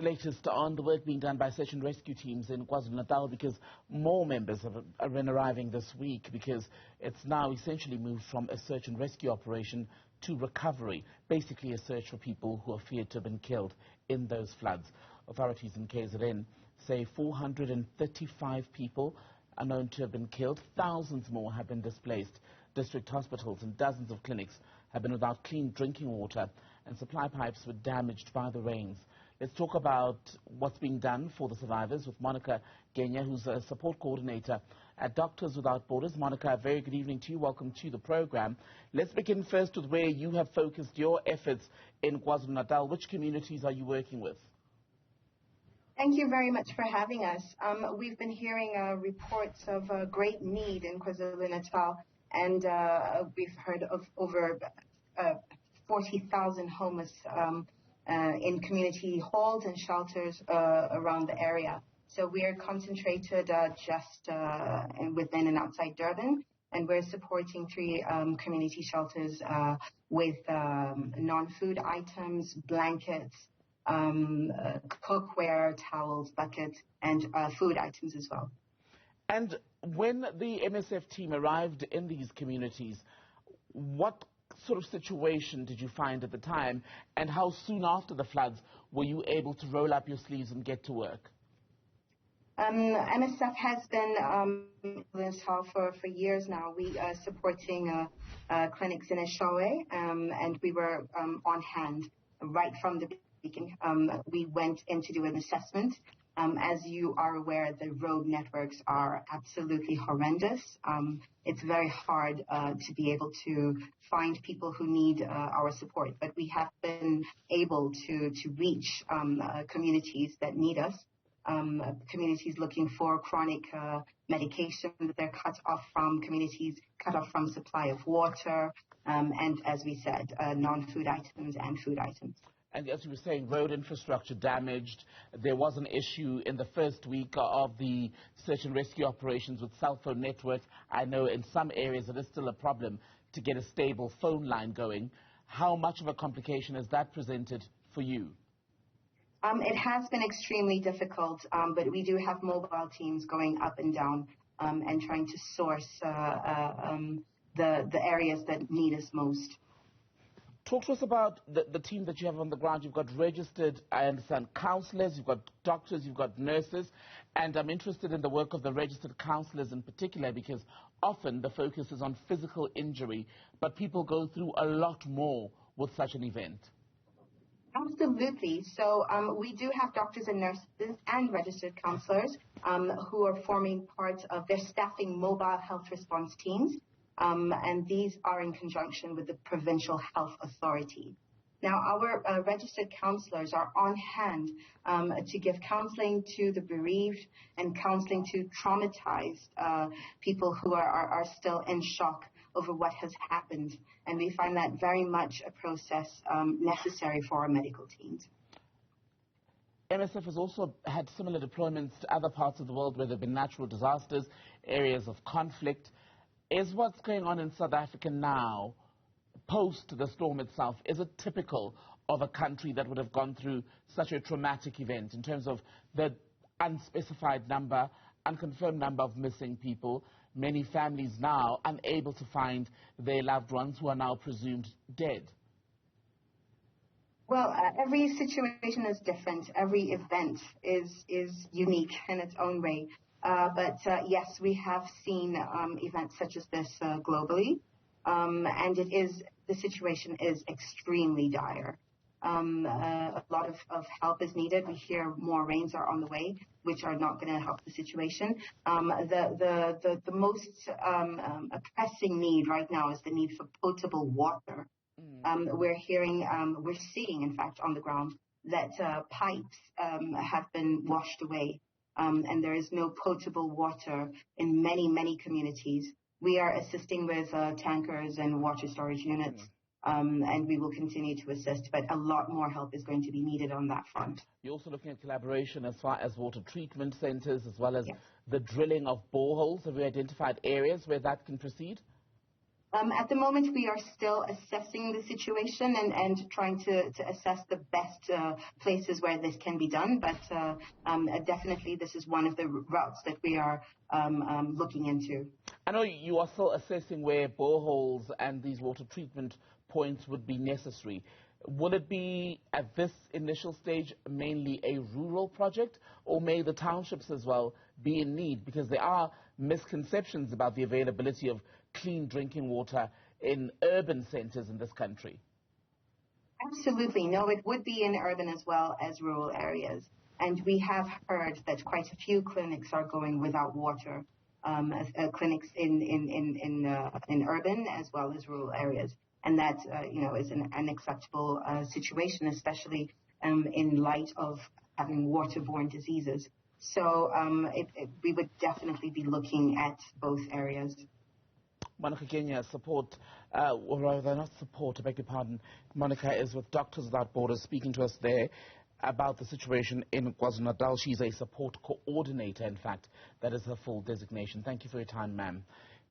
Latest on the work being done by search and rescue teams in KwaZulu-Natal, because more members have been arriving this week, because it's now essentially moved from a search and rescue operation to recovery, basically a search for people who are feared to have been killed in those floods. Authorities in KZN say 435 people are known to have been killed. Thousands more have been displaced. District hospitals and dozens of clinics have been without clean drinking water, and supply pipes were damaged by the rains. Let's talk about what's being done for the survivors with Monica Genya, who's a support coordinator at Doctors Without Borders. Monica, a very good evening to you. Welcome to the program. Let's begin first with where you have focused your efforts in KwaZulu-Natal. Which communities are you working with? Thank you very much for having us. We've been hearing reports of great need in KwaZulu-Natal, and we've heard of over 40,000 homeless in community halls and shelters around the area. So we are concentrated just within and outside Durban, and we're supporting 3 community shelters with non-food items, blankets, cookware, towels, buckets, and food items as well. And when the MSF team arrived in these communities, what sort of situation did you find at the time, and how soon after the floods were you able to roll up your sleeves and get to work? MSF has been in this hall for years now. We are supporting clinics in Eshowe, and we were on hand right from the beginning. We went in to do an assessment. As you are aware, the road networks are absolutely horrendous. It's very hard to be able to find people who need our support, but we have been able to reach communities that need us, communities looking for chronic medication that they're cut off from, communities cut off from supply of water, and as we said, non-food items and food items. And as you were saying, road infrastructure damaged. There was an issue in the first week of the search and rescue operations with cell phone networks. I know in some areas it is still a problem to get a stable phone line going. How much of a complication has that presented for you? It has been extremely difficult, but we do have mobile teams going up and down and trying to source the areas that need us most. Talk to us about the team that you have on the ground. You've got registered, I understand, counselors, you've got doctors, you've got nurses, and I'm interested in the work of the registered counselors in particular, because often the focus is on physical injury, but people go through a lot more with such an event. Absolutely. So we do have doctors and nurses and registered counselors who are forming part of their staffing mobile health response teams. And these are in conjunction with the provincial health authority. Now, our registered counselors are on hand to give counseling to the bereaved and counseling to traumatized people who are still in shock over what has happened. And we find that very much a process necessary for our medical teams. MSF has also had similar deployments to other parts of the world where there have been natural disasters, areas of conflict. Is what's going on in South Africa now, post the storm itself, is it typical of a country that would have gone through such a traumatic event in terms of the unspecified number, unconfirmed number of missing people, many families now unable to find their loved ones who are now presumed dead? Well, every situation is different. Every event is unique in its own way. But yes, we have seen events such as this globally, and the situation is extremly dire. A lot of help is needed. We hear more rains are on the way, which are not going to help the situation. The most pressing need right now is the need for potable water. We're seeing, in fact, on the ground that pipes have been washed away. And there is no potable water in many communities. We are assisting with tankers and water storage units, and we will continue to assist, but a lot more help is going to be needed on that front. You're also looking at collaboration as far as water treatment centres, as well as the drilling of boreholes. Have you identified areas where that can proceed? At the moment, we are still assessing the situation and trying to assess the best places where this can be done. But definitely, this is one of the routes that we are looking into. I know you are still assessing where boreholes and these water treatment points would be necessary. Will it be, at this initial stage, mainly a rural project, or may the townships as well be in need? Because there are misconceptions about the availability of clean drinking water in urban centres in this country. Absolutely. No, it would be in urban as well as rural areas. And we have heard that quite a few clinics are going without water, clinics in urban as well as rural areas. And that, is an unacceptable situation, especially in light of having waterborne diseases. So we would definitely be looking at both areas. Monica Genya, or rather not support, I beg your pardon. Monica is with Doctors Without Borders, speaking to us there about the situation in KwaZulu-Natal. She's a support coordinator, in fact. That is her full designation. Thank you for your time, ma'am.